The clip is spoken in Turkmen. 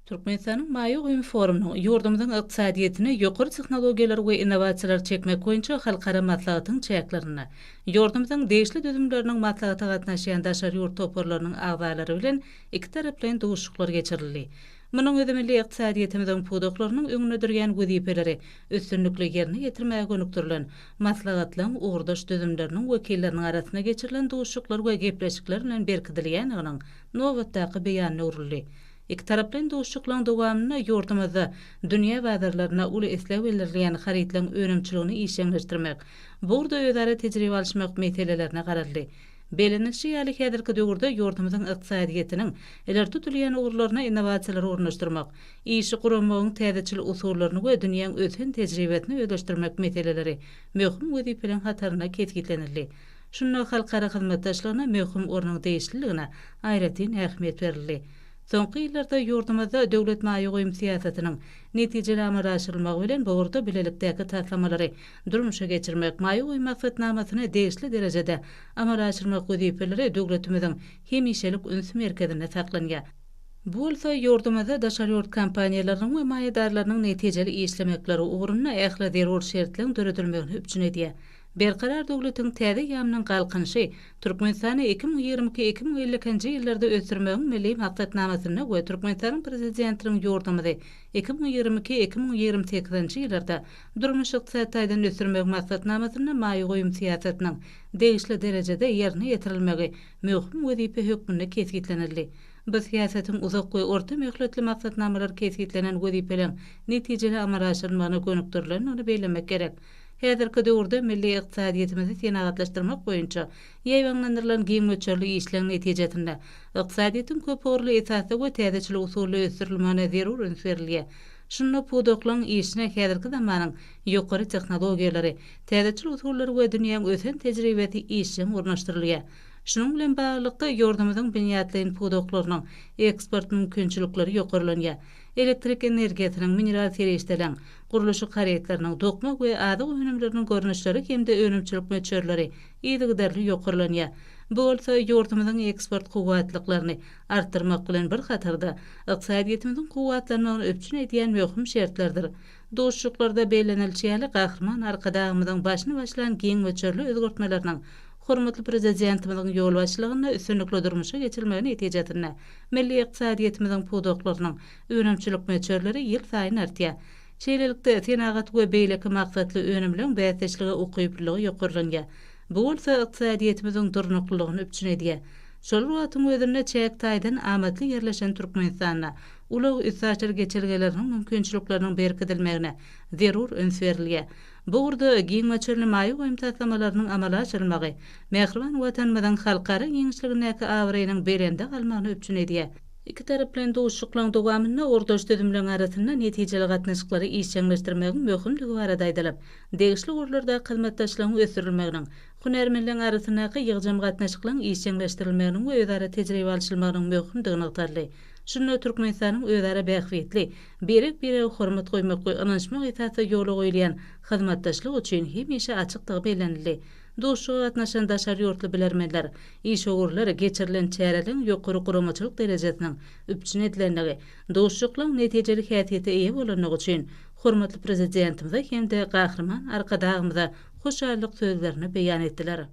Türkmenistan'ın Maýy Goýum Forumy ýurdumyzyň ykdysadyýetine ýokary tehnologiýalar we innovasiýalar çekmek boýunça halkara maslahatyň çäklerini, ýurdumyzyň degişli düzümleriniň maslahaty gatnaşýan daşary ýurt toparlarynyň agzalary bilen iki taraplaryň duguşyklar geçirildi. Munyň özü milli ykdysadyýetimiziň pudoklarynyň öňüne durýan wezipeleri üstünlikli ýerine ýetirmäge gönükdirilen maslahatlaryň ugrdaş düzümleriniň wekilleriniň arasyna geçirilen duguşyklar we gepleşikler bilen berkidilýän nowatdaky beýanyna urildi. İki taraplyň duguşyklaryň dowamyna ýurdumyzda dünýä bazarlaryna uly islew belirleýän haritlaryň önümçiligini işleňleşdirmek, burada özara tejribe alşmak meselelerine garaldy. Belenilşi ýaly häzirki döwürde ýurdumyzyň ykdysadyýetiniň ileri tutulýan ugrlaryna innovasiýalar ornaşdyrmak, işi gurammagyň täzeçil usullaryny we dünýäň ötün tejribesini özleşdirmek meseleleri möhüm wezipeleň hataryna ketgitlenildi. Şunda halkara hyzmatdaşlygyna möhüm ornuň değişliligine aýratyn ähmiýet berildi. Soňky ýyllarda ýurdumyzda döwlet maýy goýum siýasatynyň netijeli amalga aşyrylmagy bilen bu urda bilelikdäki taslamalary durmuşa geçirmek, maýy goýum maksatnamasyny degişli derejede amalga aşyrmak wezipeleri döwletimiziň hemişelik üns merkezinde saklanýar. Bu bolsa ýurdumyzda daşary ýurt kompaniýalarynyň we maýydarlarynyň netijeli işlemekleri ugruna ähli zerur şertlerini döredilmegini üpçün edýär. Berkarar döwletiň täze ýamynyň galkynşy Türkmenistany 2022-2050-nji ýyllarda ösdürmegiň milli maksatnamasyna we Türkmenistanyň prezidentiniň ýurdumyzy 2022-2028-nji ýyllarda durmuş ykdysadydan ösdürmek maksatnamasyna maýy goýum siýasatynyň degişli derejede ýerine ýetirilmegi möhüm wezipe hökmünde kesgitlenildi. Bu siýasatyň uzak we orta möhletli maksatnamalar kesgitlenen wezipeleň netijeli amalga aşyrylmagyna gönükdirilen ony bellemek gerek. Häzirki döwürde milli ykdysadyýetimizi senagatlaşdyrmak boýunça ýaýbanlandyrylan giň möçerli işleň netijesinde ykdysadyýetin köp orly esasy we täzeçil usuly ösdürilmegine zerur üns berilýär. Şunda pudoklaryň işine häzirki zamanyň ýokary tehnologiýalary, täzeçil usullary we dünýäň ösen tejribesi işleň ornaşdyrylýar. Şunun bilen baglanykda ýurdumyzyň bünyatlaryň pudoklarynyň eksport mümkinçilikleri ýokarylanýar. Elektrik energiýasynyň mineral serişdelen, guruluşy hareketleriniň dokma we adyk önümleriniň görnüşleri hemde önümçilik möçerleri ýygydarly ýokarylanýar. Bu bolsa ýurdumyzyň eksport kuwatlyklaryny artdyrmak bilen bir hatarda ykdysadyýetimiziň kuwatlaryny öpçün edýän möhüm şertlerdir. Duşuklarda belenilçi gahrman arkadagymyzyň başyny başlayan giň möçerli özgörtmeleriň hormatly prezidentimizin ýol başlygyna üstünlikli durmuşa geçirilmegine ýetijatynda milli ykdysadyýetimiziň pudoklarynyň önümçilik möçerleri ýyl saýyn artýar. Şeýlelikde senagat we beýleki maksatly önümliň bäsleşligi ukypligi ýokarlanýar. Bu bolsa ykdysadyýetimiziň durnuklygyny üpçün edýär. Şol wagtyň özünde çäk taýdan amatly ýerleşen Türkmenistana ulag üsaçyr geçirgeleriniň mümkinçilikleriniň berkidilmegine zerur üns berilýär. Bu urda giň möçerli maýy goýum taslamalarynın amalga aşyrylmagy, mehriban watanymyzyň halkara ýeňişligine awrynyň berende galmagyny üpçün edýär. İki taraplyň duguşyklaryň dowamyna ordaş düzümleriň arasynda netijeli gatnaşyklary işleňleşdirmegiň möhümligi barada aýdylyp, degişli urlarda hyzmatdaşlygyň ösdürilmeginiň, hunermenliň arasyndaky ýygjam gatnaşyklaryň işleňleşdirilmeginiň we özara tejribe alşylmagynyň möhümdigini ýokary. Şunda Türkmenistanyň özara bähwetli, berek-berek hormat goýmak we ynançmak esasy ýola goýulýan hyzmatdaşlyk üçin hemişe açykdygy belenildi. Duşuga gatnaşan daşary ýurtly bilermenler, iş ogurlary geçirilen çäreliň ýokary guramçylyk derejesiniň üpçün edilenligi, duşuklaryň netijeli häsiýete eýe bolanyny üçin hormatly prezidentimize hem-de gahrman arkadagymyza hoşallyk sözlerini beýan etdiler.